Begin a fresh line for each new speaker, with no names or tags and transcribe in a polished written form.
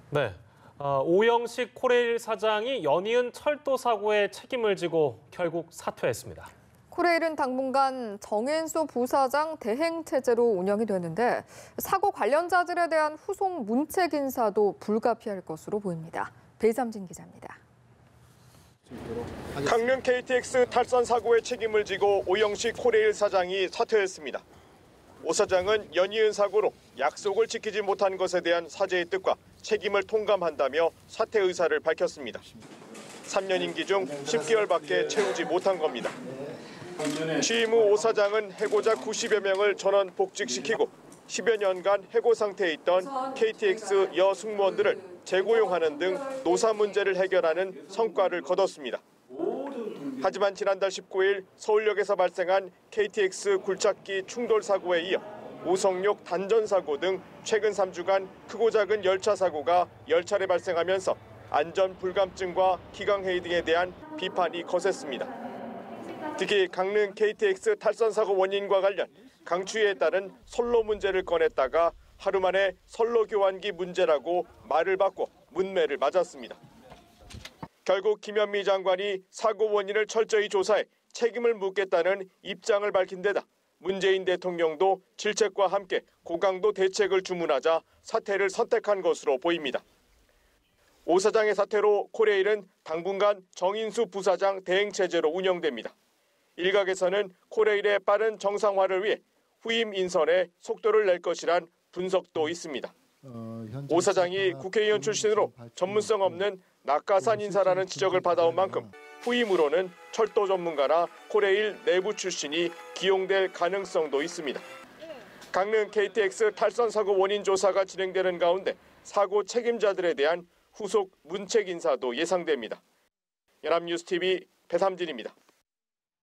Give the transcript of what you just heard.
네, 오영식 코레일 사장이 연이은 철도 사고에 책임을 지고 결국 사퇴했습니다.
코레일은 당분간 정인수 부사장 대행 체제로 운영이 되는데 사고 관련자들에 대한 후속 문책 인사도 불가피할 것으로 보입니다. 배삼진 기자입니다.
강릉 KTX 탈선 사고의 책임을 지고 오영식 코레일 사장이 사퇴했습니다. 오 사장은 연이은 사고로 약속을 지키지 못한 것에 대한 사죄의 뜻과 책임을 통감한다며 사퇴 의사를 밝혔습니다. 3년 임기 중 10개월밖에 채우지 못한 겁니다. 취임 후 오 사장은 해고자 90여 명을 전원 복직시키고 10여 년간 해고 상태에 있던 KTX 여 승무원들을 재고용하는 등 노사 문제를 해결하는 성과를 거뒀습니다. 하지만 지난달 19일 서울역에서 발생한 KTX 굴착기 충돌 사고에 이어 오성역 단전 사고 등 최근 3주간 크고 작은 열차 사고가 10차례 발생하면서 안전 불감증과 기강회의 등에 대한 비판이 거셌습니다. 특히 강릉 KTX 탈선 사고 원인과 관련 강추위에 따른 선로 문제를 꺼냈다가 하루 만에 선로 교환기 문제라고 말을 바꿔 문매를 맞았습니다. 결국 김현미 장관이 사고 원인을 철저히 조사해 책임을 묻겠다는 입장을 밝힌 데다 문재인 대통령도 질책과 함께 고강도 대책을 주문하자 사퇴를 선택한 것으로 보입니다. 오 사장의 사퇴로 코레일은 당분간 정인수 부사장 대행 체제로 운영됩니다. 일각에서는 코레일의 빠른 정상화를 위해 후임 인선에 속도를 낼 것이란 분석도 있습니다. 오 사장이 국회의원 출신으로 전문성 없는 낙하산 인사라는 지적을 받아온 만큼 후임으로는 철도 전문가나 코레일 내부 출신이 기용될 가능성도 있습니다. 강릉 KTX 탈선 사고 원인 조사가 진행되는 가운데 사고 책임자들에 대한 후속 문책 인사도 예상됩니다. 연합뉴스TV 배삼진입니다.